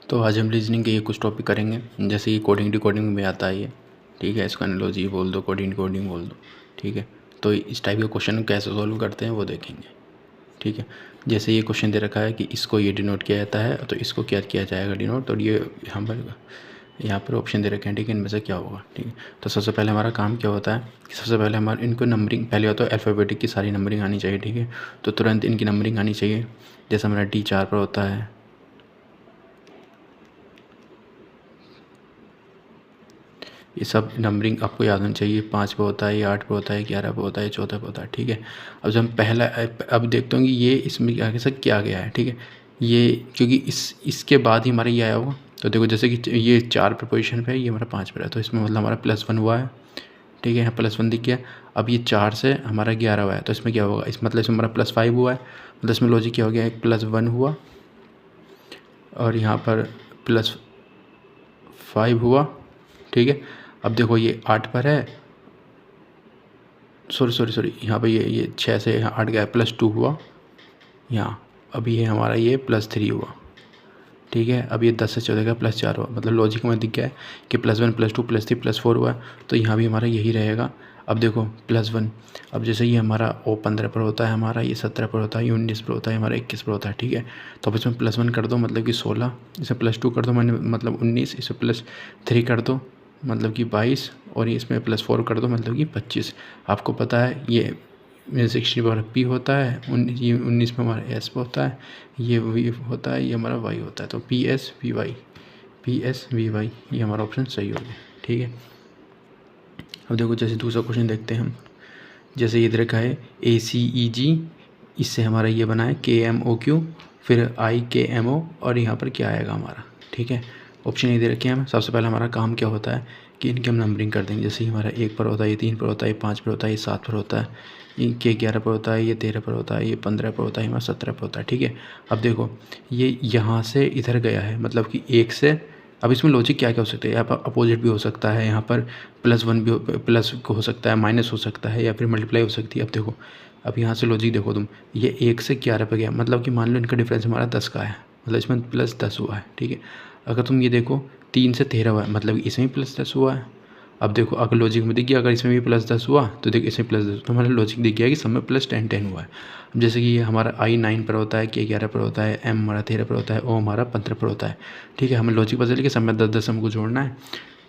तो आज हम रीजनिंग के ये कुछ टॉपिक करेंगे, जैसे कि कोडिंग डिकोडिंग में आता है ये, ठीक है। इसका एनालॉजी बोल दो, कोडिंग डिकोडिंग बोल दो, ठीक है। तो इस टाइप के क्वेश्चन कैसे सॉल्व करते हैं वो देखेंगे, ठीक है। जैसे ये क्वेश्चन दे रखा है कि इसको ये डिनोट किया जाता है, तो इसको क्या किया जाएगा डिनोट, और ये यहाँ पर ऑप्शन दे रखे हैं, ठीक है। इनमें से क्या होगा, ठीक है। तो सबसे पहले हमारा काम क्या होता है कि सबसे पहले हमारे इनको नंबरिंग, पहले होता है अल्फ़ाबेटिक की सारी नंबरिंग आनी चाहिए, ठीक है। तो तुरंत इनकी नंबरिंग आनी चाहिए। जैसे हमारा D 4 पर होता है, ये सब नंबरिंग आपको याद होनी चाहिए। 5 पे होता है, ये 8 पे होता है, 11 पे होता है, 14 पे होता है, ठीक है। अब जब हम पहला अब देखते होंगे ये इसमें आगे से क्या गया है, ठीक है। ये क्योंकि इसके बाद ही हमारा ये आया होगा। तो देखो जैसे कि ये 4 पे पोजीशन पे है, ये हमारा 5 पे है, तो इसमें मतलब हमारा +1 हुआ है, ठीक है। यहाँ +1 दिख गया। अब ये 4 से हमारा 11 हुआ है, तो इसमें क्या होगा, इस मतलब इसमें हमारा +5 हुआ है। मतलब इसमें लॉजिक क्या हो गया, एक +1 हुआ और यहाँ पर +5 हुआ, ठीक है। अब देखो ये 8 पर है, सॉरी यहाँ पे ये 6 से यहाँ 8 गया, +2 हुआ यहाँ। अब ये हमारा ये +3 हुआ, ठीक है। अब ये 10 से 14 का +4 हुआ। मतलब लॉजिक में दिख गया है कि +1 +2 +3 +4 हुआ है, तो यहाँ भी हमारा यही रहेगा। अब देखो +1, अब जैसे ये हमारा 15 पर होता है, हमारा ये 17 पर होता है, ये 19 पर होता है, हमारा 21 पर होता है, ठीक है। तो अब इसमें +1 कर दो मतलब कि 16, इसमें +2 कर दो मतलब 19, इसमें +3 कर दो मतलब कि 22, और ये इसमें +4 कर दो मतलब कि 25। आपको पता है ये 60 पर P होता है, ये 19 में हमारा S पे होता है, ये V होता है, ये हमारा Y होता है। तो PS VY ये हमारा ऑप्शन सही हो गया, ठीक है। अब देखो जैसे दूसरा क्वेश्चन देखते हैं हम। जैसे ये दे रखा है ACEG, इससे हमारा ये बना है KMOQ, फिर IKMO, और यहाँ पर क्या आएगा हमारा, ठीक है। ऑप्शन ये दे रखे हैं हम। सबसे पहले हमारा काम क्या होता है कि इनकी हम नंबरिंग कर देंगे। जैसे हमारा 1 पर होता है, ये 3 पर होता है, ये 5 पर होता है, ये 7 पर होता है, ये 11 पर होता है, ये 13 पर होता है, ये 15 पर होता है, हमारा 17 पर होता है, ठीक है। अब देखो ये यहाँ से इधर गया है, मतलब कि 1 से, अब इसमें लॉजिक क्या क्या हो सकता है, यहाँ पर अपोजिट भी हो सकता है, यहाँ पर +1 भी प्लस हो सकता है, माइनस हो सकता है, या फिर मल्टीप्लाई हो सकती है। अब देखो अब यहाँ से लॉजिक देखो तुम, ये 1 से 11 पे गया, मतलब कि मान लो इनका डिफरेंस हमारा 10 का है, मतलब इसमें +10 हुआ है, ठीक है। अगर तुम ये देखो 3 से 13 हुआ है, मतलब इसमें भी +10 हुआ है। अब देखो अगर लॉजिक में दिख गया, अगर इसमें भी +10 हुआ तो देखो इसमें +10, तो हमारा लॉजिक दिख गया कि सब में +10 हुआ है। अब जैसे कि ये हमारा I 9 पर होता है, K 11 पर होता है, M हमारा 13 पर होता है, O हमारा 15 पर होता है, ठीक है। हमें लॉजिक पता चल गया, सब में 10 हमको जोड़ना है,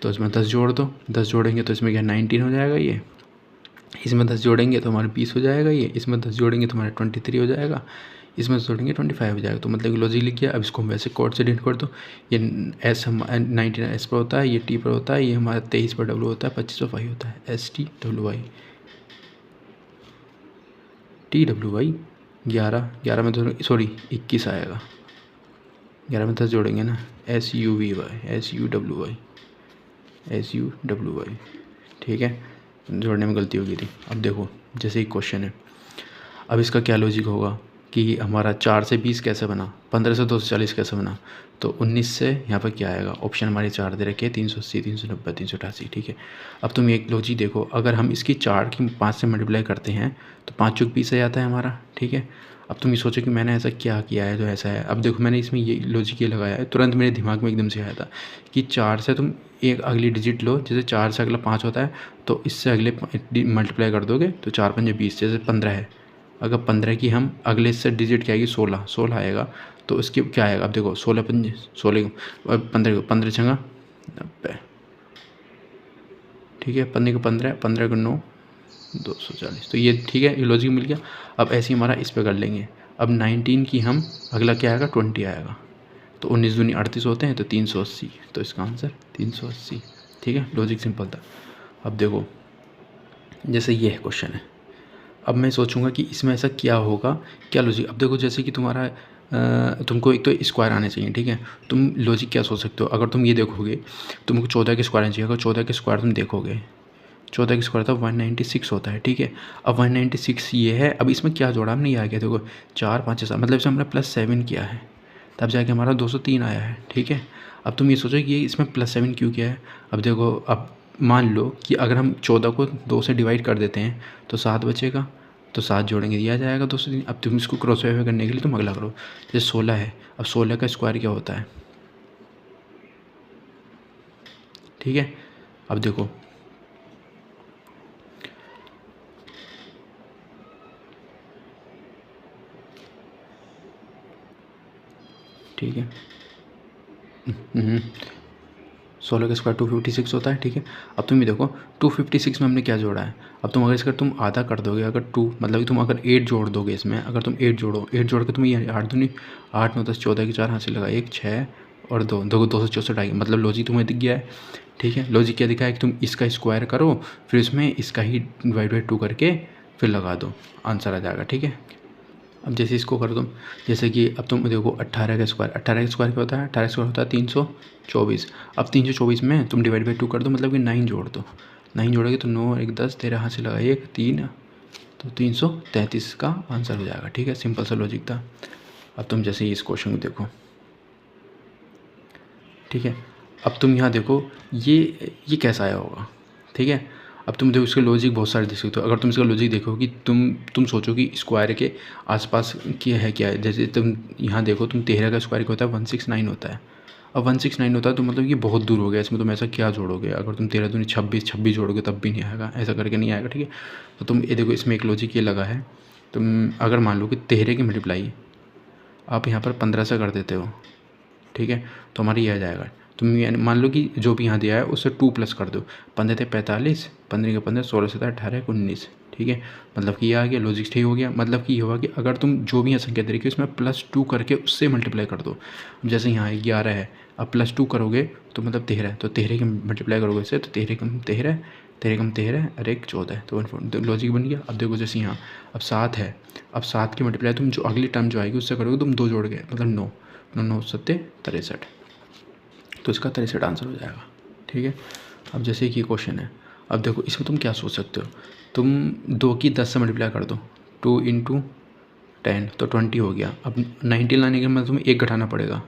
तो इसमें 10 जोड़ दो। 10 जोड़ेंगे तो इसमें क्या 19 हो जाएगा, ये इसमें 10 जोड़ेंगे तो हमारे 20 हो जाएगा, ये इसमें 10 जोड़ेंगे तो हमारा 23 हो जाएगा, इसमें जोड़ेंगे 25 हो जाएगा। तो मतलब कि लॉजिक लिख गया। अब इसको हम वैसे कोड से डिनोट कर दो। ये S हम 19 S पर होता है, ये T पर होता है, ये हमारा 23 पर W होता है, 25 पर Y होता है, STWY 11 में तो सॉरी 21 आएगा, 11 में 10 जोड़ेंगे ना, SUWY, ठीक है। जोड़ने में गलती हो गई थी। अब देखो जैसे एक क्वेश्चन है, अब इसका क्या लॉजिक होगा कि हमारा 4 से 20 कैसे बना, 15 से 240 कैसे बना, तो 19 से यहाँ पर क्या आएगा, ऑप्शन हमारे 4 दे रखे हैं, 380, 390, 388, ठीक है। अब तुम एक लॉजिक देखो, अगर हम इसकी 4 की 5 से मल्टीप्लाई करते हैं तो 5 चौक 20 आ जाता है हमारा, ठीक है। अब तुम ये सोचो कि मैंने ऐसा क्या किया है जो ऐसा है। अब देखो मैंने इसमें ये लॉजिक ये लगाया है, तुरंत मेरे दिमाग में एकदम से आया था कि 4 से तुम एक अगली डिजिट लो, जैसे 4 से अगला 5 होता है, तो इससे अगले मल्टीप्लाई कर दोगे तो 4 पंजे 20, जैसे 15 है, अगर 15 की हम अगले से डिजिट क्या आएगी 16 आएगा, तो इसकी क्या आएगा। अब देखो 16 पंजे 16, 15 छंगा 90, ठीक है। 15 को 15, 15 को 9, 240, तो ये ठीक है, ये लॉजिक मिल गया। अब ऐसे ही हमारा इस पे कर लेंगे। अब 19 की हम अगला क्या आएगा 20 आएगा, तो 19 दूनी 38 होते हैं, तो 380, तो इसका आंसर 380, ठीक है। लॉजिक सिंपल था। अब देखो जैसे ये है क्वेश्चन है, अब मैं सोचूंगा कि इसमें ऐसा क्या होगा, क्या लॉजिक। अब देखो जैसे कि तुम्हारा तुमको एक तो स्क्वायर आने चाहिए, ठीक है। तुम लॉजिक क्या सोच सकते हो, अगर तुम ये देखोगे तुमको 14 के स्क्वायर आने चाहिए, अगर 14 के स्क्वायर तुम देखोगे, 14 के स्क्वायर था 196 होता है, ठीक है। अब 196 ये है, अब इसमें क्या जोड़ा हमने, ये आ गया देखो 4 5 7, मतलब इसमें हमने +7 किया है, तब जाके हमारा 203 आया है, ठीक है। अब तुम ये सोचो कि ये इसमें +7 क्यों किया है। अब देखो अब मान लो कि अगर हम 14 को 2 से डिवाइड कर देते हैं तो 7 बचेगा, तो 7 जोड़ेंगे दिया जाएगा 203। अब तुम इसको क्रॉस वेरीफाई करने के लिए तुम अगला करो, जैसे 16 है, अब 16 का स्क्वायर क्या होता है, ठीक है। अब देखो ठीक है, 16 का स्क्वायर 256 होता है, ठीक है। अब तुम ये देखो 256 में हमने क्या जोड़ा है। अब तुम अगर इसका तुम आधा कर दोगे, अगर 2 मतलब कि तुम अगर 8 जोड़ दोगे इसमें, अगर तुम 8 जोड़ो, 8 जोड़ के तुम ये 8 दूनी 8 9 10 14 की 4 हाथ से लगा 1 6 और 2 264 आएगी। मतलब लॉजिक तुम्हें दिख गया है, ठीक है। लॉजिक क्या दिखा है कि तुम इसका स्क्वायर करो, फिर इसमें इसका ही डिवाइड बाई 2 करके फिर लगा दो, आंसर आ जाएगा, ठीक है। अब जैसे इसको कर दो, जैसे कि अब तुम देखो 18 का स्क्वायर, 18 का स्क्वायर क्या होता है, 18 स्क्वायर होता है 324। अब 324 में तुम डिवाइड बाई 2 कर दो, मतलब कि 9 जोड़ दो, 9 जोड़ोगे तो 9 1 10 13 हाथ से लगा 1 3 तो 333 का आंसर हो जाएगा, ठीक है। सिंपल सा लॉजिक था। अब तुम जैसे इस क्वेश्चन को देखो, ठीक है। अब तुम यहाँ देखो ये कैसा आया होगा, ठीक है। अब तुम देखो इसके लॉजिक बहुत सारे देख सकते हो। अगर तुम इसका लॉजिक देखो कि तुम सोचो कि स्क्वायर के आसपास क्या है, जैसे तुम यहाँ देखो, तुम 13 का स्क्वायर क्या होता है 169 होता है। अब 169 होता है तो मतलब ये बहुत दूर हो गया, इसमें तुम ऐसा क्या जोड़ोगे। अगर तुम 13 दूनी 26 जोड़ोगे तब भी नहीं आएगा, ऐसा करके नहीं आएगा, ठीक है। तो तुम ये देखो इसमें एक लॉजिक ये लगा है, तुम अगर मान लो कि 13 की मल्टीप्लाई आप यहाँ पर 15 से कर देते हो, ठीक है, तो हमारी यह आ जाएगा। तुम मान लो कि जो भी यहाँ दिया है उससे 2 प्लस कर दो, 15 थे 45, 15 के 15 16 से 18 19, ठीक है। मतलब कि ये आ गया, लॉजिक ठीक हो गया। मतलब कि ये होगा कि अगर तुम जो भी यहाँ संख्या दे रही हो उसमें +2 करके उससे मल्टीप्लाई कर दो। जैसे यहाँ 11 है, अब +2 करोगे तो मतलब 13 है, तो 13 की मल्टीप्लाई करोगे इससे तो 13 कम 13 13 कम 13 और 1 14 तो 1 तो लॉजिक बन गया। अब देखो जैसे यहाँ अब 7 है, अब 7 की मल्टीप्लाई तुम जो अगली टर्म जो आएगी उससे करोगे, तुम 2 जोड़ के मतलब 9 9 9 7 63, तो इसका 63 आंसर हो जाएगा, ठीक है। अब जैसे कि ये क्वेश्चन है, अब देखो इसमें तुम क्या सोच सकते हो, तुम 2 की 10 से मल्टीप्लाई कर दो, 2 × 10 तो 20 हो गया। अब 19 लाने के मतलब तुम्हें 1 घटाना पड़ेगा,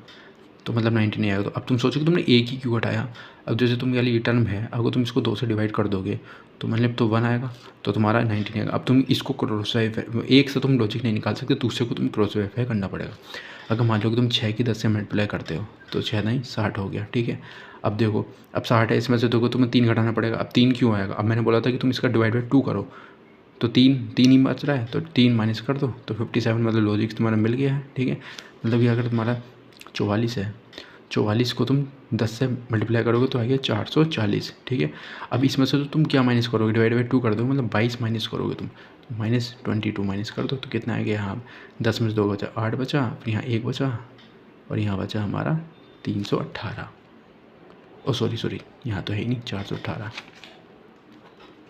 तो मतलब 90 नहीं आएगा। तो अब तुम सोचो कि तुमने 1 ही क्यों घटाया। अब जैसे तुम वाली ये टर्म है, अगर तुम इसको 2 से डिवाइड कर दोगे तो मतलब तो 1 आएगा, तो तुम्हारा 90 नहीं आएगा। अब तुम इसको क्रॉस वेरीफाई, एक से तुम लॉजिक नहीं निकाल सकते, दूसरे को तुम क्रॉस वेरीफाई करना पड़ेगा। अगर मान लो कि तुम 6 की 10 से मल्टीप्लाई करते हो तो 6 नहीं 60 हो गया, ठीक है। अब देखो अब 60 है, इसमें से देखो तुम्हें 3 घटाना पड़ेगा। अब 3 क्यों आएगा, अब मैंने बोला था कि तुम इसका डिवाइड बाई 2 करो, तो 3 ही बच रहा है, तो 3 माइनस कर दो तो 57, मतलब लॉजिक तुम्हारा मिल गया है, ठीक है। मतलब कि अगर तुम्हारा 44 है, 44 को तुम 10 से मल्टीप्लाई करोगे तो आएगा 440, ठीक है। अब इसमें से तो तुम क्या माइनस करोगे, डिवाइड बाई 2 कर दो, मतलब 22 माइनस करोगे तुम, -22 माइनस कर दो तो कितना आएगा, यहाँ 10 में से 2 बचा 8 बचा, फिर यहाँ 1 बचा और यहाँ बचा हमारा 318। ओ सॉरी यहाँ तो है ही नहीं 418,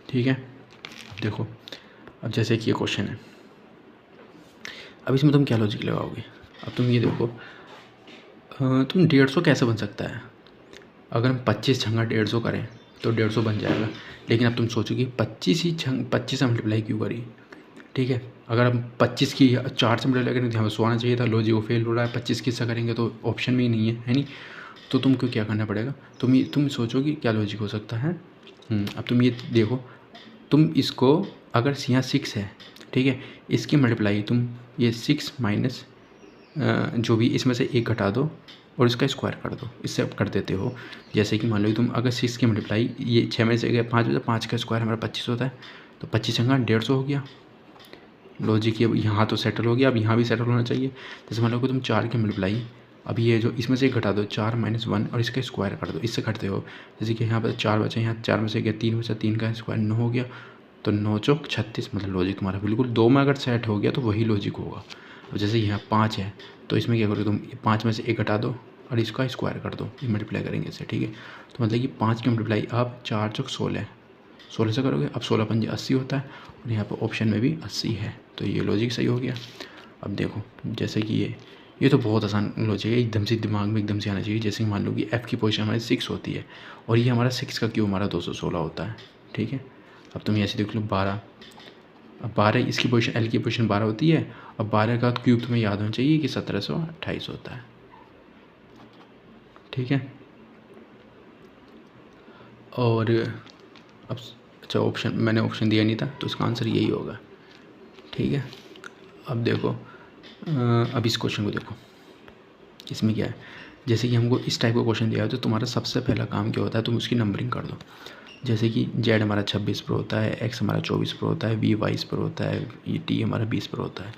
ठीक है। अब देखो अब जैसे कि ये क्वेश्चन है, अब इसमें तुम क्या लॉजिक लगाओगे। अब तुम ये देखो तुम 150 कैसे बन सकता है। अगर हम 25 छंगा 150 करें तो 150 बन जाएगा, लेकिन अब तुम सोचो कि 25 से मल्टीप्लाई क्यों करी, ठीक है। अगर हम 25 की 4 से मल्टीप्लाई करें तो हमें 100 आना चाहिए था, लॉजिक वो फेल हो रहा है। 25 किससे करेंगे तो ऑप्शन में ही नहीं है नहीं। तो तुमको क्या करना पड़ेगा, तुम सोचो कि क्या लॉजिक हो सकता है। अब तुम ये देखो, तुम इसको अगर यहाँ 6 है, ठीक है, इसकी मल्टीप्लाई तुम ये 6 माइनस जो भी इसमें से 1 घटा दो और इसका स्क्वायर कर दो, इससे आप कर देते हो। जैसे कि मान लो तुम अगर 6 की मल्टीप्लाई ये 6 में से 5 बचा, 5 का स्क्वायर हमारा 25 होता है, तो 25 छंगा 150 हो गया। लॉजिक ये यहाँ तो सेटल हो गया, अब यहाँ भी सेटल होना चाहिए। जैसे मान लो कि तुम 4 की मल्टीप्लाई, अब ये जो इसमें से 1 घटा दो 4 - 1 और इसका स्क्वायर कर दो, इससे करते हो। जैसे कि यहाँ पर 4 बचा, यहाँ 4 में से गया 3 बचा, 3 का स्क्वायर 9 हो गया, तो 9 चौक 36, मतलब लॉजिक हमारा बिल्कुल 2 में अगर सेट हो गया तो वही लॉजिक होगा। अब जैसे यहाँ 5 है तो इसमें क्या करोगे तुम 5 में से 1 घटा दो और इसका स्क्वायर कर दो, ये मल्टीप्लाई करेंगे इससे, ठीक है। तो मतलब कि 5 की मल्टीप्लाई आप 4 चौक 16 से करोगे। अब 16 पंजे 80 होता है और यहाँ पर ऑप्शन में भी 80 है, तो ये लॉजिक सही हो गया। अब देखो जैसे कि ये तो बहुत आसान लॉजिक है, एकदम से दिमाग में एकदम से आना चाहिए। जैसे मान लो कि f की पोजीशन हमारी 6 होती है और ये हमारा 6 का क्यूब हमारा 216 होता है, ठीक है। अब तुम ऐसे देख लो 12, अब 12 इसकी पोजीशन l की पोजीशन 12 होती है, अब 12 का क्यूब तुम्हें याद होना चाहिए कि 1728 होता है, ठीक है। और अब अच्छा ऑप्शन मैंने ऑप्शन दिया नहीं था तो इसका आंसर यही होगा, ठीक है। अब देखो अब इस क्वेश्चन को देखो, इसमें क्या है, जैसे कि हमको इस टाइप का क्वेश्चन दिया है तो तुम्हारा सबसे पहला काम क्या होता है, तुम उसकी नंबरिंग कर दो। जैसे कि जेड हमारा 26 पर होता है, एक्स हमारा 24 पर होता है, वी 22 पर होता है, ये टी हमारा 20 पर होता है,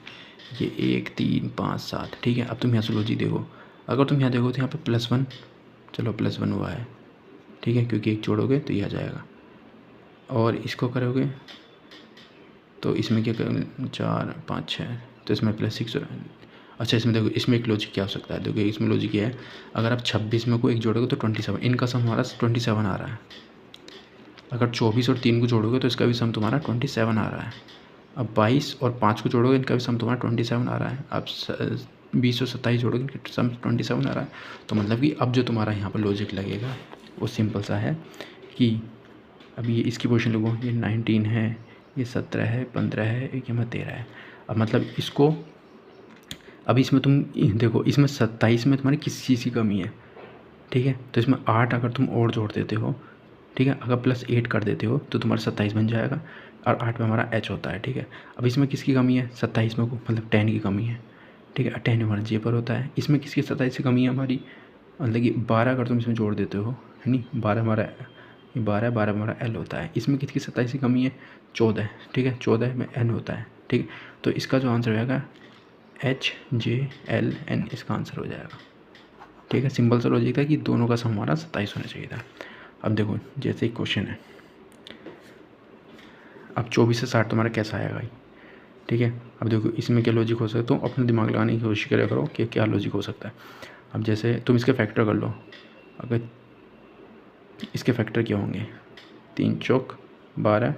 ये 1 3 5 7। ठीक है, अब तुम यहाँ से लॉजिक देखो, अगर तुम यहाँ देखो तो यहाँ पे +1, चलो +1 हुआ है, ठीक है, क्योंकि एक जोड़ोगे तो ये आ जाएगा, और इसको करोगे तो इसमें क्या करोगे, 4 5 6, तो इसमें +6। अच्छा, इसमें देखो, इसमें एक लॉजिक क्या हो सकता है, देखो इसमें लॉजिक ये है, अगर आप 26 में को एक जोड़ोगे तो 27, इनका सम हमारा 27 आ रहा है। अगर 24 और 3 को जोड़ोगे तो इसका भी सम तुम्हारा 27 आ रहा है। अब 22 और 5 को जोड़ोगे, इनका भी सम तुम्हारा 27 आ रहा है। अब 20 और 27 जोड़ोगे, इनका सम 27 आ रहा है। तो मतलब कि अब जो तुम्हारा यहाँ पर लॉजिक लगेगा वो सिंपल सा है कि अभी ये इसकी पोजीशन लोगों, ये 19 है, ये 17 है, 15 है, एक यहाँ 13 है। अब मतलब इसको, अब इसमें तुम देखो, इसमें 27 में तुम्हारी किस चीज़ की कमी है, ठीक है, तो इसमें 8 अगर तुम और जोड़ देते हो, ठीक है, अगर +8 कर देते हो तो तुम्हारा 27 बन जाएगा, और 8 में हमारा h होता है। ठीक है, अब इसमें किसकी कमी है, 27 में को मतलब 10 की कमी है। ठीक है, 10 हमारा j पर होता है। इसमें किसकी 27 की कमी है हमारी, मतलब कि 12 अगर तुम इसमें जोड़ देते हो, है नहीं, 12 हमारा, ये 12 हमारा l होता है। इसमें किसकी 27 की कमी है, 14। ठीक है, 14 में n होता है। ठीक है, तो इसका जो आंसर हो जाएगा HJLN, इसका आंसर हो जाएगा। ठीक है, सिंपल सा लॉजिक था कि दोनों का सम हमारा 27 होना चाहिए था। अब देखो, जैसे एक क्वेश्चन है, अब 24 से 60 तुम्हारा कैसा आएगा भाई। ठीक है, अब देखो इसमें क्या लॉजिक हो सकता है, तो अपना दिमाग लगाने की कोशिश करा करो कि क्या लॉजिक हो सकता है। अब जैसे तुम इसके फैक्टर कर लो, अगर इसके फैक्टर क्या होंगे, 3 चौक 12,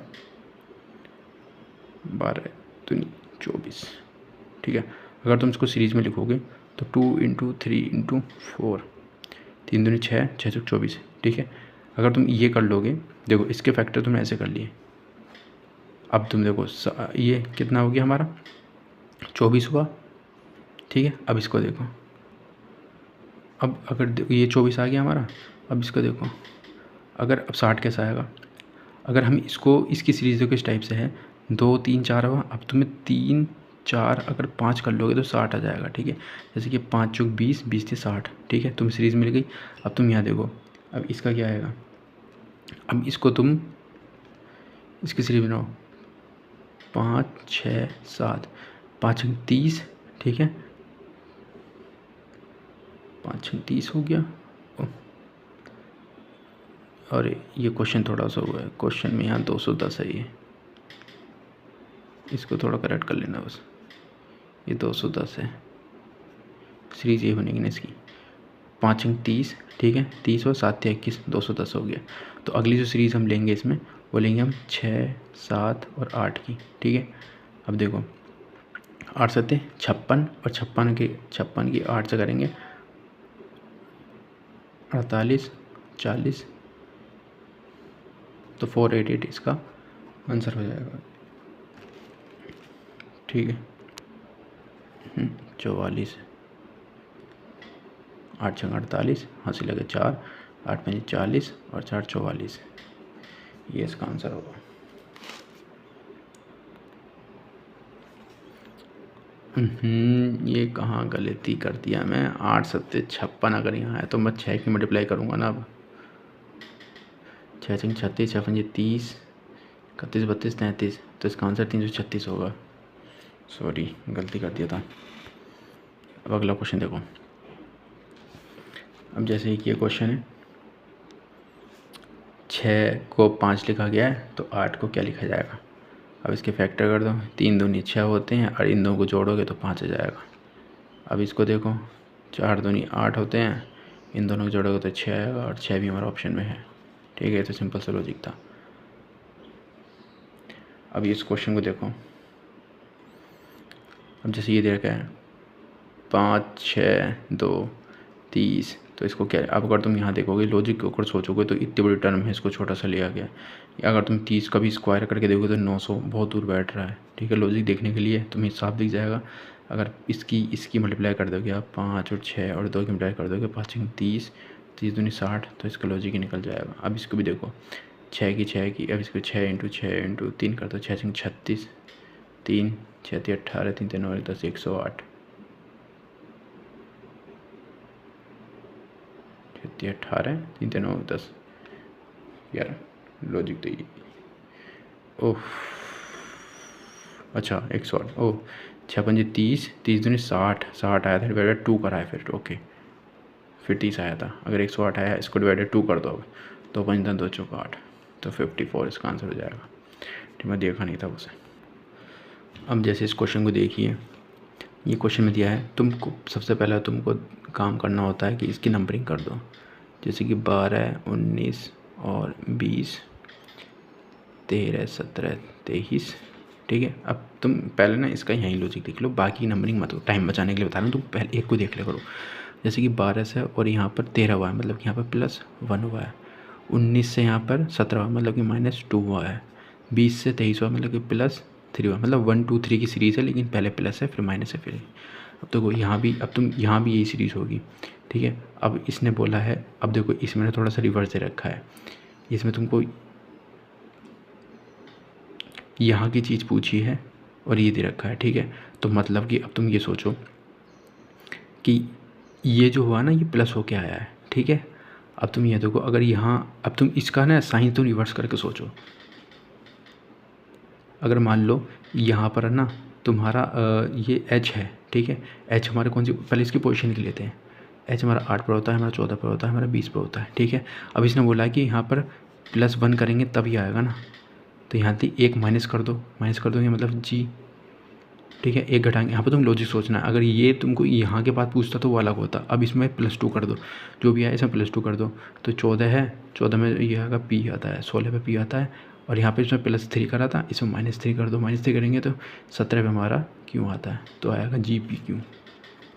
12 दूनी 24। ठीक है, अगर तुम इसको सीरीज़ में लिखोगे तो 2 × 3 × 4, 3 दूनी 6, 6 चौक 24। ठीक है, अगर तुम ये कर लोगे, देखो इसके फैक्टर तुमने ऐसे कर लिए। अब तुम देखो ये कितना हो गया हमारा, 24 हुआ। ठीक है, अब इसको देखो, अब अगर ये 24 आ गया हमारा, अब इसको देखो, अगर अब 60 कैसा आएगा, अगर हम इसको, इसकी सीरीज़ देखो इस टाइप से है, 2 3 4 हुआ। अब तुम्हें 3 4 अगर 5 कर लोगे तो 60 आ जाएगा। ठीक है, जैसे कि 5 चौक 20, 20 से 60। ठीक है, तुम सीरीज़ मिल गई। अब तुम यहाँ देखो, अब इसका क्या आएगा, अब इसको तुम इसकी सीरीज़ बनाओ, 5 6 7, 5 30। ठीक है, 5 30 हो गया। और ये क्वेश्चन थोड़ा सा हुआ है, क्वेश्चन में यहाँ 210 है, ये इसको थोड़ा करेक्ट कर लेना बस, ये 210 है, सीरीज़ ये बनेगी ना इसकी, 5 30। ठीक है, 30 और 7 21, 210 हो गया। तो अगली जो सीरीज़ हम लेंगे इसमें, वो लेंगे हम 6 7 और 8 की। ठीक है, अब देखो 8 7 56, और 56 की 8 से करेंगे 48 40, तो 488 इसका आंसर हो जाएगा। ठीक है, 44, 8 छंग 48, हंसी लगे 4, 8 पंजे 40 और 4 44, ये इसका आंसर होगा। ये कहाँ गलती कर दिया मैं, 8 7 56 अगर यहाँ है तो मैं 6 की मल्टीप्लाई करूँगा ना। अब 6 छंग 36, 6 पंजे 30, 31 32 33, तो इसका आंसर 336 होगा। सॉरी, गलती कर दिया था। अब अगला क्वेश्चन देखो, अब जैसे कि ये क्वेश्चन है, 6 को 5 लिखा गया है तो 8 को क्या लिखा जाएगा। अब इसके फैक्टर कर दो, 3 दूनी 6 होते हैं, और इन दोनों को जोड़ोगे तो 5 आ जाएगा। अब इसको देखो, 4 दूनी 8 होते हैं, इन दोनों को जोड़ोगे तो 6 आएगा, और 6 भी हमारा ऑप्शन में है। ठीक है, तो सिंपल सा लॉजिक था। अब इस क्वेश्चन को देखो, अब जैसे ये दे रखा है 5 6 2 30, तो इसको क्या, अब अगर तुम यहाँ देखोगे लॉजिक के ऊपर सोचोगे तो इतनी बड़ी टर्म है, इसको छोटा सा लिया गया। अगर तुम 30 का भी स्क्वायर करके देखोगे तो 900 बहुत दूर बैठ रहा है। ठीक है, लॉजिक देखने के लिए तुम्हें साफ दिख जाएगा। अगर इसकी मल्टीप्लाई कर दोगे आप, 5 और 6 और 2 की मल्टीप्लाई कर दोगे, 5 30, 30 दूनी 60, तो इसका लॉजिक ही निकल जाएगा। अब इसको भी देखो, 6 की, अब इसको 6 × 6 × 3 कर दो, 6 छंग 36, 3 6 18, 3 3 9 10, 108। ये 18, 3 3 9 10 11, लॉजिक तो ये ओह अच्छा 108, ओह 6 पंजे 30, 30 दूनी 60, 60 आया था, डिवाइडेड 2 करा है फिर, ओके फिर 30 आया था। अगर 108 आया इसको डिवाइडेड 2 कर दो, अब 2 पंज 2 चौका 8, तो 54 इसका आंसर हो जाएगा। ठीक, मैं देखा नहीं था उसे। अब जैसे इस क्वेश्चन को देखिए, ये क्वेश्चन में दिया है, तुमको सबसे पहले तुमको काम करना होता है कि इसकी नंबरिंग कर दो, जैसे कि 12, 19 और 20, 13, 17, 23। ठीक है, अब तुम पहले ना इसका यहीं लॉजिक देख लो, बाकी नंबरिंग मत, टाइम बचाने के लिए बता रहा हूँ, तुम पहले एक को देख ले करो। जैसे कि 12 से और यहाँ पर 13 हुआ है, मतलब कि यहाँ पर +1 हुआ है। 19 से यहाँ पर 17 हुआ, मतलब कि -2 हुआ है। 20 से 23 हुआ, मतलब कि +3 हुआ, मतलब 1 2 3 की सीरीज़ है, लेकिन पहले प्लस है फिर माइनस है फिर। अब देखो यहाँ भी, अब तुम यहाँ भी यही सीरीज़ होगी। ठीक है, अब इसने बोला है, अब देखो इसमें थोड़ा सा रिवर्स दे रखा है, इसमें तुमको यहाँ की चीज़ पूछी है और ये दे रखा है। ठीक है, तो मतलब कि अब तुम ये सोचो कि ये जो हुआ ना ये प्लस होके आया है। ठीक है, अब तुम ये देखो, अगर यहाँ, अब तुम इसका ना साइन तो रिवर्स करके सोचो। अगर मान लो यहाँ पर ना तुम्हारा ये h है। ठीक है, h हमारे कौन सी, पहले इसकी पोजीशन की लेते हैं। h हमारा 8 पर होता है, हमारा 14 पर होता है, हमारा 20 पर होता है। ठीक है, अब इसने बोला कि यहाँ पर +1 करेंगे तभी आएगा ना, तो यहाँ थी एक माइनस कर दो, माइनस कर दोगे मतलब g। ठीक है, एक घटाएंगे, यहाँ पर तुम लॉजिक सोचना है। अगर ये तुमको यहाँ के बाद पूछता तो वो अलग होता, अब इसमें +2 कर दो, जो भी आए इसमें +2 कर दो, तो 14 है, 14 में ये आएगा p आता है, 16 पे p आता है, और यहाँ पे इसमें +3 करा था, इसमें -3 कर दो, -3 करेंगे तो 17 पे हमारा q आता है, तो आएगा GPQ।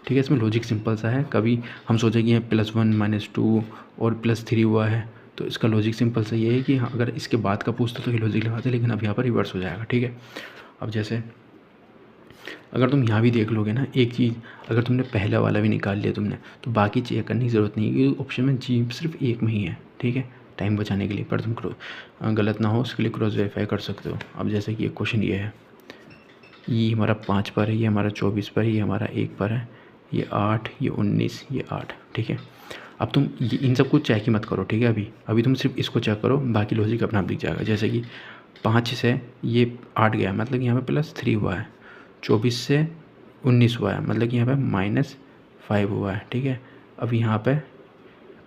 ठीक है, इसमें लॉजिक सिंपल सा है। कभी हम सोचे कि +1 -2 और +3 हुआ है, तो इसका लॉजिक सिंपल सा ये है कि हाँ, अगर इसके बाद का पूछता तो ये लॉजिक लगाते, लेकिन अब यहाँ पर रिवर्स हो जाएगा। ठीक है, अब जैसे अगर तुम यहाँ भी देख लोगे ना एक चीज़, अगर तुमने पहला वाला भी निकाल लिया तुमने, तो बाकी चेक करने की ज़रूरत नहीं है, क्योंकि ऑप्शन में जी सिर्फ एक में ही है। ठीक है, टाइम बचाने के लिए, पर तुम गलत ना हो उसके लिए क्रॉस वेरीफाई कर सकते हो। अब जैसे कि एक क्वेश्चन ये है, ये हमारा 5 पर है, ये हमारा 24 पर है, ये हमारा 1 पर है, ये 8, ये 19, ये 8। ठीक है, अब तुम ये इन सब को चेक ही मत करो। ठीक है, अभी तुम सिर्फ इसको चेक करो, बाकी लॉजिक अपना आप दिख जाएगा। जैसे कि 5 से ये 8 गया, मतलब कि यहाँ पे +3 हुआ है। 24 से 19 हुआ है, मतलब कि यहाँ पे -5 हुआ है। ठीक है, अब यहाँ पे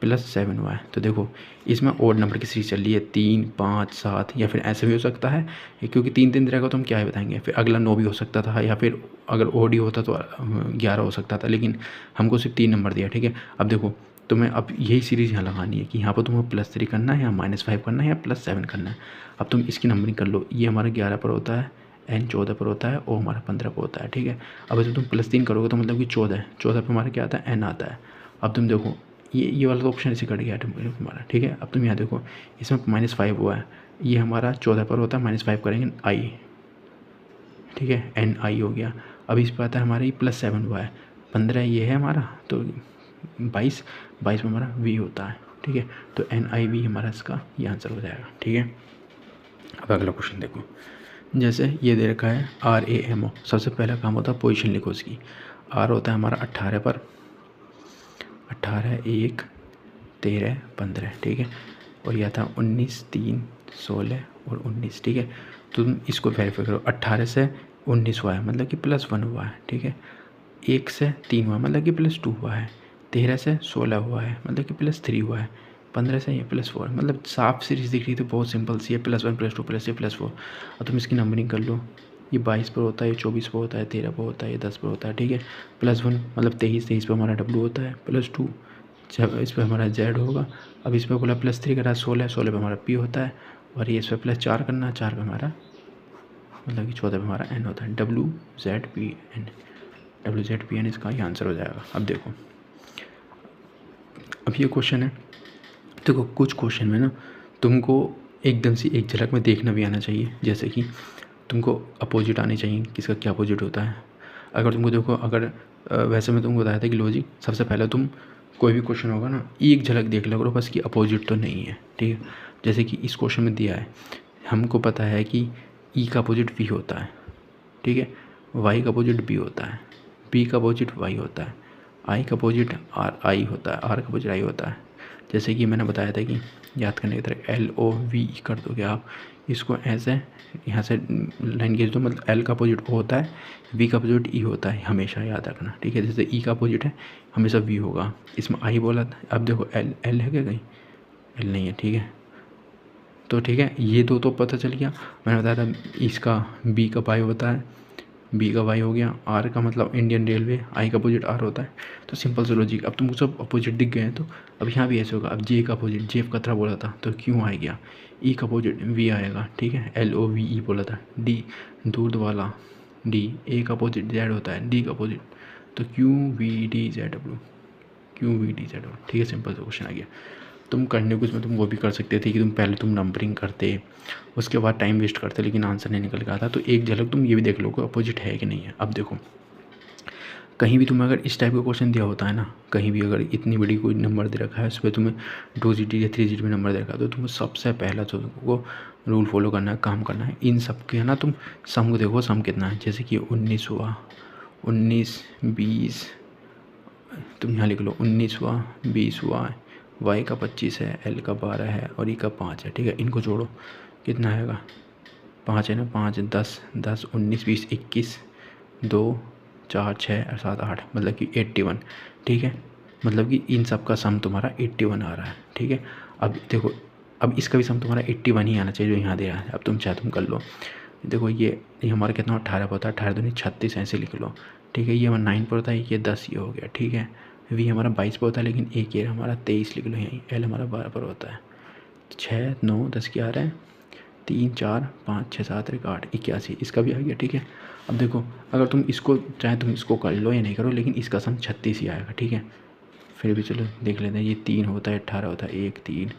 +7 हुआ है, तो देखो इसमें ओड नंबर की सीरीज चल रही है, 3 5 7, या फिर ऐसे भी हो सकता है, क्योंकि 3 3 रहेगा तो हम क्या ही बताएंगे। फिर अगला 9 भी हो सकता था, या फिर अगर ओड ही होता तो 11 हो सकता था, लेकिन हमको सिर्फ 3 नंबर दिया। ठीक है, अब देखो तुम्हें अब यही सीरीज़ यहाँ लगानी है कि यहाँ पर तुम्हें +3 करना है, या -5 करना है, या +7 करना है। अब तुम इसकी नंबरिंग कर लो, ये हमारा 11 पर होता है, n 14 पर होता है, ओ हमारा 15 पर होता है। ठीक है, अब जब तुम +3 करोगे तो मतलब कि 14 पर हमारा क्या आता है, n आता है। अब तुम देखो ये वाला तो ऑप्शन इसे कट गया हमारा। ठीक है, अब तुम यहाँ देखो इसमें -5 हुआ है, ये हमारा 14 पर होता है, -5 करेंगे i। ठीक है, ni हो गया। अब इस पर आता है हमारा ये +7 हुआ है, 15 ये है हमारा, तो 22 में हमारा v होता है। ठीक है, तो NIV हमारा इसका ये आंसर हो जाएगा। ठीक है, अब अगला क्वेश्चन देखो, जैसे ये दे रखा है RAMO, सबसे पहला काम होता है पोजीशन लिखो उसकी। R होता है हमारा 18 पर, 18, 1, 13, 15। ठीक है, और यह था 19, 3, 16 और 19। ठीक है, तो तुम इसको वेरीफाई करो, 18 से 19 हुआ है, मतलब कि +1 हुआ है। ठीक है, 1 से 3 हुआ, मतलब कि +2 हुआ है, 13 से 16 हुआ है, मतलब कि +3 हुआ है, 15 से ये +4, मतलब साफ सीरीज दिख रही थी, बहुत सिंपल सी है, +1 +2 +3 +4। अब तुम इसकी नंबरिंग कर लो, ये 22 पर होता है, ये 24 पर होता है, 13 पर होता है, ये 10 पर होता है। ठीक है, +1 मतलब 23 पर हमारा W होता है, +2 इस पर हमारा Z होगा। अब इस पर बोला +3 करा, 16 पर हमारा P होता है, और ये इस पर +4 करना, 4 पर हमारा मतलब कि 14 पर हमारा N होता है, WZPN इसका ही आंसर हो जाएगा। अब देखो, अब ये क्वेश्चन है, देखो कुछ क्वेश्चन में ना तुमको एकदम से एक झलक में देखना भी आना चाहिए, जैसे कि तुमको अपोजिट आनी चाहिए, किसका क्या अपोजिट होता है। अगर तुमको देखो, अगर वैसे मैं तुमको बताया था कि लॉजिक सबसे पहले तुम कोई भी क्वेश्चन होगा ना एक झलक देख लो करो बस कि अपोजिट तो नहीं है। ठीक है, जैसे कि इस क्वेश्चन में दिया है, हमको पता है कि ई का अपोजिट वी होता है। ठीक है, वाई का अपोजिट बी होता है, बी का अपोजिट वाई होता है, आई का अपोजिट आई होता है, आर का अपोजिट आई होता है। जैसे कि मैंने बताया था कि याद करने की तरह LOVE कर दोगे आप, इसको ऐसे यहाँ से लाइन खींच दो, मतलब L का अपोजिट O होता है, V का अपोजिट E होता है, हमेशा याद रखना, ठीक है। जैसे E का अपोजिट है हमेशा V होगा, इसमें I बोला था, अब देखो L है क्या कहीं, L नहीं है, ठीक है। तो ठीक है, ये दो तो पता चल गया। मैंने बताया था इसका B का Y होता है, B का Y हो गया, R का मतलब इंडियन रेलवे, I का अपोजिट R होता है। तो सिंपल से लॉजिक, अब तुमको सब अपोजिट दिख गए हैं, तो अब यहाँ भी ऐसे होगा। अब J का अपोजिट, J का तरह बोला था तो Q आ गया, E का अपोजिट V आएगा, ठीक है, LOVE बोला था। D दूर वाला D, A का अपोजिट Z होता है, D का अपोजिट, तो QVDZW, QVDZW, ठीक है। सिंपल से क्वेश्चन आ गया। तुम करने को इसमें तुम वो भी कर सकते थे कि तुम पहले तुम नंबरिंग करते, उसके बाद टाइम वेस्ट करते, लेकिन आंसर नहीं निकल गया था। तो एक झलक तुम ये भी देख लो कि अपोजिट है कि नहीं है। अब देखो कहीं भी तुम्हें अगर इस टाइप का क्वेश्चन दिया होता है ना, कहीं भी अगर इतनी बड़ी कोई नंबर दे रखा है, उस पर तुम्हें 2 डिजिट या 3 डिजिट में नंबर दे रखा है, तो तुम्हें सबसे पहला तो तुमको रूल फॉलो करना है, काम करना है। इन सब के है ना, तुम सम को देखो, सम कितना है। जैसे कि 19 हुआ, 19, 20, तुम यहाँ लिख लो 19 हुआ, 20 हुआ, Y का 25 है, L का 12 है और E का 5 है, ठीक है। इनको जोड़ो, कितना आएगा, 5 है ना, 5 10 10 19 20 21 2 4 6 और 7 8, मतलब कि 81, ठीक है। मतलब कि इन सब का सम तुम्हारा 81 आ रहा है, ठीक है। अब देखो, अब इसका भी सम तुम्हारा 81 ही आना चाहिए जो यहाँ दे रहा है। अब तुम चाहे तुम कर लो, देखो ये हमारा कितना 18 पर होता है, 18 दूनी 36 ऐसे लिख लो, ठीक है। ये हमारा 9 पर होता है, ये 10 ये हो गया, ठीक है। V हमारा 22 पर होता है, लेकिन एक ये हमारा 23 लिख लो यहीं। L हमारा 12 पर होता है, 6 9 10 11 3 4 5 6 7 8 81, इसका भी आ गया, ठीक है। अब देखो अगर तुम इसको चाहे तुम इसको कर लो या नहीं करो, लेकिन इसका सम 36 ही आएगा, ठीक है। फिर भी चलो देख लेते हैं। ये 3 होता है, 18 होता है, 1 3,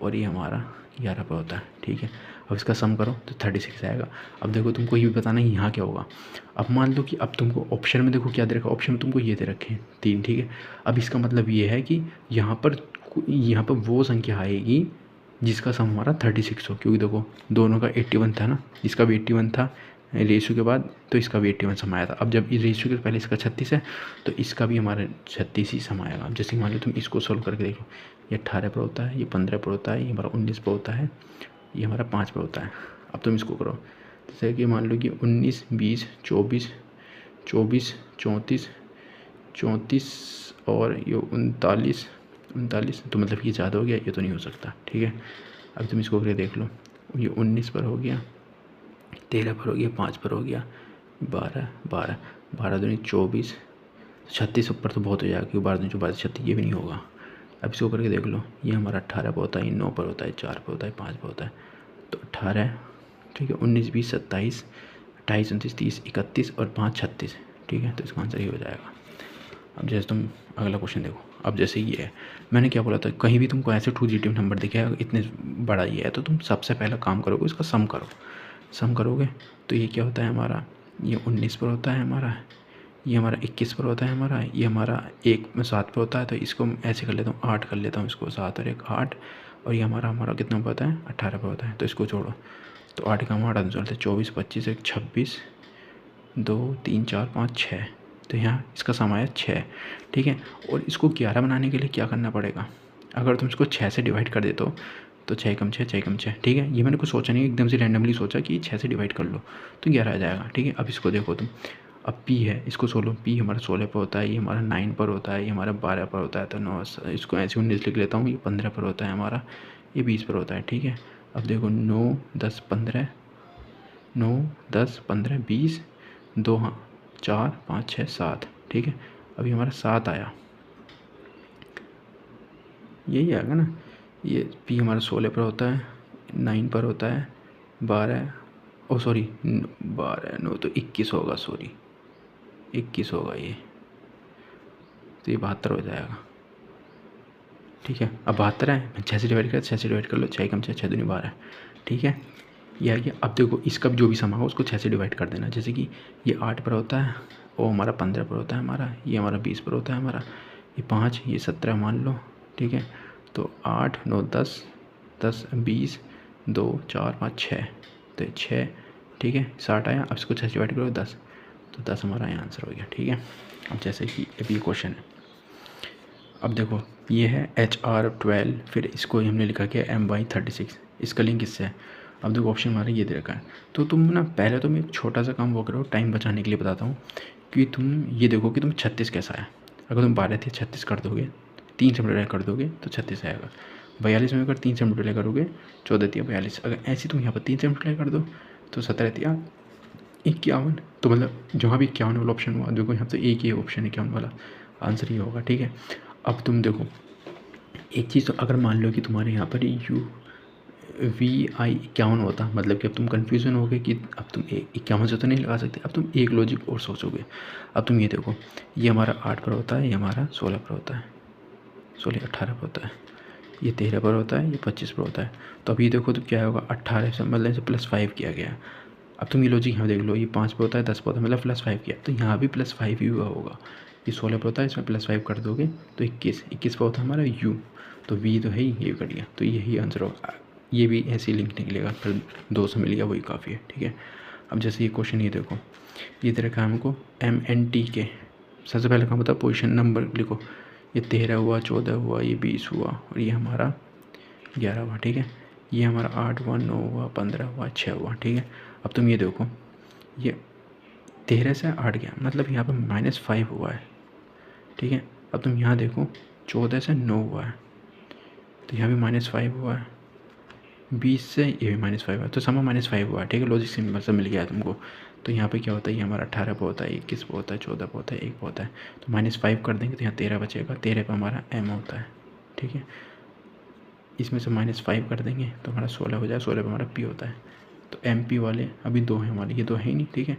और ये हमारा 11 पर होता है, ठीक है। अब इसका सम करो तो 36 आएगा। अब देखो तुमको ये भी बताना है यहाँ क्या होगा। अब मान लो कि अब तुमको ऑप्शन में देखो क्या दे रखा है, ऑप्शन में तुमको ये दे रखे हैं 3, ठीक है। अब इसका मतलब ये है कि यहाँ पर वो संख्या आएगी जिसका सम हमारा 36 हो, क्योंकि देखो दोनों का 81 था ना, इसका भी 81 था रेशियो के बाद, तो इसका भी 81 समाया था। अब जब इस रेशियो के पहले इसका 36 है, तो इसका भी हमारा 36 ही समाएगा। अब जैसे मान लो तुम इसको सोल्व करके देखो, ये 18 पर होता है, ये 15 पर होता है, ये हमारा 19 पर होता है, ये हमारा 5 पर होता है। अब तुम इसको करो, जैसे कि मान लो कि 19 20 24 24 34 34 और ये 39 39, तो मतलब ये ज़्यादा हो गया, ये तो नहीं हो सकता, ठीक है। अब तुम इसको करके देख लो, ये 19 पर हो गया, 13 पर हो गया, 5 पर हो गया, 12 12 12 दूनी 24, 36 ऊपर तो बहुत हो जाएगा, क्योंकि 12 दूनी 24 36, ये भी नहीं होगा। अब इसको करके देख लो, ये हमारा 18 पर होता है, 9 पर होता है, 4 पर होता है, 5 पर होता है, तो 18, ठीक है। 19 20 27 28 29 30 31 और 5 36, ठीक है। तो इसका आंसर ये हो जाएगा। अब जैसे तुम अगला क्वेश्चन देखो, अब जैसे ये है, मैंने क्या बोला था, कहीं भी तुमको ऐसे 2 डिजिट नंबर दिखे इतने बड़ा ये है, तो तुम सबसे पहला काम करोगे इसका सम करो। सम करोगे तो ये क्या होता है हमारा, ये 19 पर होता है हमारा, ये हमारा 21 पर होता है हमारा, ये हमारा 7 पर होता है, तो इसको ऐसे कर लेता हूँ, 8 कर लेता हूँ इसको, 7 और 1 8, और ये हमारा कितना पर होता है, 18 पर होता है। तो इसको जोड़ो, तो 8 का 8 चलते 24 25 1 26 2 3 4 5 6, तो यहाँ इसका सम आया 6, ठीक है। और इसको 11 बनाने के लिए क्या करना पड़ेगा, अगर तुम इसको 6 से डिवाइड कर देते हो तो 6 कम 6 6 कम 6, ठीक है। ये मैंने कुछ सोचा नहीं, एकदम से रैंडमली सोचा कि 6 से डिवाइड कर लो तो 11 आ जाएगा, ठीक है। अब इसको देखो तुम, अब P है, इसको सोलो, P हमारा 16 पर होता है, ये हमारा 9 पर होता है, ये हमारा 12 पर होता है, तो 9, इसको ऐसे 19 लिख लेता हूँ, ये 15 पर होता है हमारा, ये 20 पर होता है, ठीक है। अब देखो 9 10 15 9 10 15 20 2 4 5 6 7, ठीक है। अभी हमारा 7 आया, यही आएगा ना। ये P हमारा 16 पर होता है, 9 पर होता है, 12 सॉरी 12 9 तो 21 होगा, सॉरी 21 होगा ये, तो ये 72 हो जाएगा, ठीक है। अब 72 है, 6 से डिवाइड कर, 6 से डिवाइड कर लो, 6 कम 6 6 दूनी 12, ठीक है। ये आ गया। अब देखो इसका जो भी सम होगा उसको 6 से डिवाइड कर देना, जैसे कि ये 8 पर होता है, और हमारा 15 पर होता है हमारा, ये हमारा 20 पर होता है हमारा, ये 5 ये 17 मान लो, ठीक है। तो 8 9 10 10 20 2 4 5 6, तो 6, ठीक है। 60 आया, अब इसको 6 से डिवाइड करो 10, तो 10 हमारा यहाँ आंसर हो गया, ठीक है। अब जैसे कि अभी ये क्वेश्चन है, अब देखो ये है HR12, फिर इसको हमने लिखा क्या MY36, इसका लिंक इससे है। अब देखो ऑप्शन हमारा ये दे रखा है। तो तुम ना पहले तो मैं एक छोटा सा काम वो करो, टाइम बचाने के लिए बताता हूँ कि तुम ये देखो कि तुम 36 कैसा है। अगर तुम 12 थे 36 कर दोगे, 3 से मल्टीप्लाई कर दोगे तो 36 आएगा। 42 में अगर 3 से मल्टीप्लाई करोगे 14 दिया 42। अगर ऐसे तुम यहाँ पर 3 से मल्टीप्लाई कर दो तो 17 दिया 51। तो मतलब जहाँ भी 51 वाला ऑप्शन हुआ, देखो यहाँ तो एक ही ऑप्शन है 51 वाला, आंसर ये होगा। ठीक है, अब तुम देखो एक चीज़, तो अगर मान लो कि तुम्हारे यहाँ पर UVI 51 होता, मतलब कि अब तुम कन्फ्यूज़न हो गए कि अब तुम 51 से तो नहीं लगा सकते, अब तुम एक लॉजिक और सोचोगे। अब तुम ये देखो, ये हमारा 8 पर होता है, ये हमारा 16 पर होता है, 16 18 पर होता है, ये 13 पर होता है, ये 25 पर होता है। तो अब ये देखो तो क्या होगा, 18 से मतलब से +5 किया गया। अब तुम ये लॉजिक यहाँ देख लो, ये 5 पे होता है, 10 पे होता है, मतलब +5 किया, तो यहाँ भी +5 ही हुआ होगा। ये 16 पे होता है, इसमें +5 कर दोगे तो 21 पे होता है हमारा U, तो V तो है ही, ये कट गया, तो यही आंसर होगा। ये भी ऐसे ही लिंक निकलेगा, फिर 2 से मिल गया, वही काफ़ी है। ठीक है, अब जैसे ये क्वेश्चन ये देखो, ये तेरे काम को MNT के सबसे पहले काम होता है पोजिशन नंबर लिखो। ये 13 हुआ, 14 हुआ, ये 20 हुआ, और ये हमारा 11 हुआ। ठीक है, ये हमारा 8 हुआ, 9 हुआ, 15 हुआ, 6 हुआ। ठीक है, अब तुम ये देखो, ये 13 से 8 गया, मतलब यहाँ पर -5 हुआ है। ठीक है, अब तुम यहाँ देखो 14 से 9 हुआ है, तो यहाँ भी -5 हुआ है। 20 से ये भी -5 है, तो समा -5 हुआ है। ठीक है, लॉजिक सिंपल से मिल गया तुमको। तो यहाँ पे क्या होता है, ये हमारा 18 पे होता है, 21 पे होता है, 14 पे होता है, 1 पे होता है, तो -5 कर देंगे तो यहाँ 13 बचेगा। 13 पे हमारा M होता है। ठीक है, इसमें से -5 कर देंगे तो हमारा 16 हो जाए, 16 पे हमारा P होता है। तो MP वाले अभी 2 हैं हमारे, ये 2 है ही नहीं। ठीक है,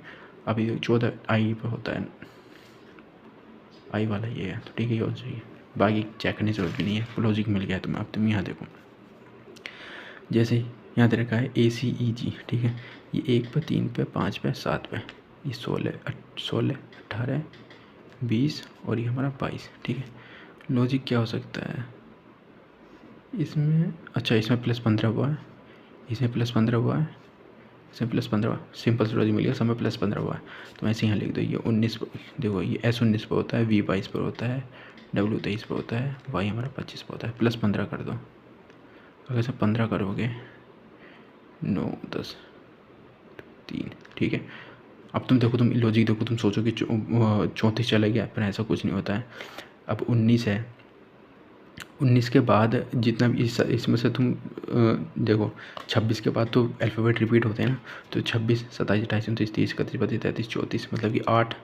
अभी 14 I पे होता है, I वाला ये है, तो ठीक है, ये हो चाहिए, बाकी चेक करने की जरूरत भी नहीं है, लॉजिक मिल गया तुम्हें। अब तुम यहाँ देखो, जैसे यहाँ दे रखा है ACEG। ठीक है, ये 1 पे, 3 पे, 5 पे, 7 पे, ये 16 18 20 और ये हमारा 22। ठीक है, लॉजिक क्या हो सकता है इसमें, अच्छा इसमें +15 हुआ है, इसमें +15 हुआ है, इसमें +15 हुआ, सिंपल से लॉजिक मिल गया, सब में +15 हुआ है। तो ऐसे यहाँ लिख दो, ये 19 देखो, ये S19 पर होता है, V 22 पर होता है, W 23 पर होता है, Y हमारा 25 पर होता है। +15 कर दो, अगर से 15 करोगे 9 10 3। ठीक है, अब तुम देखो, तुम लॉजिक देखो, तुम सोचो कि 34 चला गया, पर ऐसा कुछ नहीं होता है। अब 19 है, 19 के बाद जितना भी इसमें से तुम देखो 26 के बाद तो अल्फ़ाबेट रिपीट होते हैं ना, तो 26 27 28 29 30 31 32 33 34, मतलब कि 8,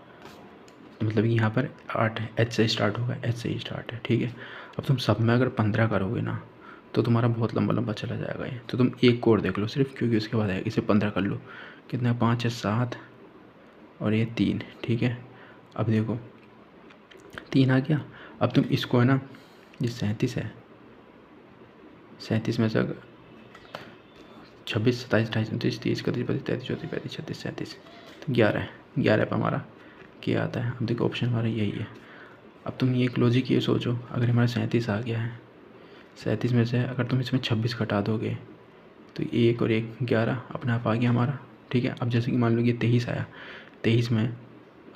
मतलब कि यहाँ पर 8 H से स्टार्ट होगा, H से ही स्टार्ट है। ठीक है, अब तुम सब में अगर 15 करोगे ना तो तुम्हारा बहुत लंबा लंबा चला जाएगा ये, तो तुम एक कोड देख लो सिर्फ, क्योंकि उसके बाद आएगा, इसे 15 कर लो, कितना 5 है 7 और ये 3। ठीक है, अब देखो 3 आ गया। अब तुम इसको है ना, ये 37 है, 37 में से 26 27 28 29 30 31 32 33 34 35 36 37, तो 11 है, 11 पे हमारा क्या आता है। अब देखो ऑप्शन हमारा यही है। अब तुम ये एक लॉजिक ये सोचो, अगर हमारा 37 आ गया है, 37 में से अगर तुम इसमें 26 घटा दोगे तो 1 और 1 11 अपने आप आ गया हमारा। ठीक है, अब जैसे कि मान लो ये 23 आया, 23 में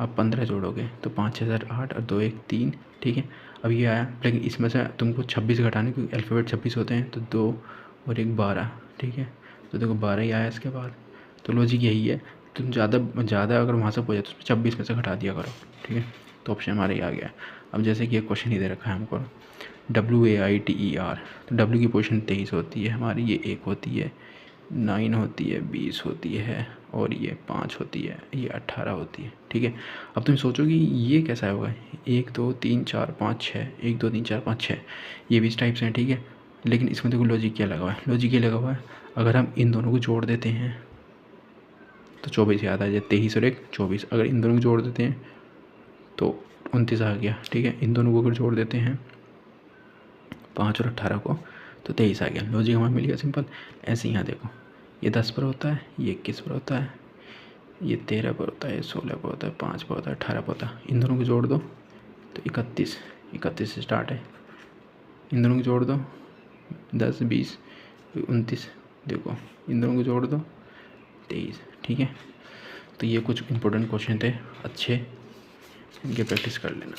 आप 15 जोड़ोगे तो 5 6 7 8 और 2 1 3। ठीक है, अब ये आया, लेकिन इसमें से तुमको 26 घटाने, क्योंकि अल्फ़ाबेट 26 होते हैं, तो 2 और 1 12। ठीक है, तो देखो 12 ही आया इसके बाद। तो लॉजिक यही है, तुम ज़्यादा अगर वहाँ से पूछे तो 26 में से घटा दिया करो। ठीक है, तो ऑप्शन हमारा ये आ गया। अब जैसे कि एक क्वेश्चन ही दे रखा है हमको, WAITER, तो W की पोजीशन 23 होती है हमारी, ये 1 होती है, 9 होती है, 20 होती है, और ये 5 होती है, ये 18 होती है। ठीक है, अब तुम सोचो कि ये कैसा होगा, 1 2 3 4 5 6, 1 2 3 4 5 6, ये भी इस टाइप से हैं। ठीक है, लेकिन इसमें देखो लॉजिक क्या लगा हुआ है, लॉजिक ये लगा हुआ है, अगर हम इन दोनों को जोड़ देते हैं तो 24 याद आ जाए, 23 और 1 24, अगर इन दोनों को जोड़ देते हैं तो 29 आ गया। ठीक है, इन दोनों को अगर जोड़ देते हैं 5 और 18 को तो 23 आ गया, लॉजिक हमारा मिल गया सिंपल। ऐसे यहाँ देखो, ये 10 पर होता है, ये 21 पर होता है, ये 13 पर होता है, ये 16 पर होता है, 5 पर होता है, 18 पर होता है, इन दोनों को जोड़ दो तो 31 से स्टार्ट है, इन दोनों को जोड़ दो 10 20 29, देखो इन दोनों को जोड़ दो 23। ठीक है, तो ये कुछ इंपॉर्टेंट क्वेश्चन थे अच्छे, इनके प्रैक्टिस कर लेना।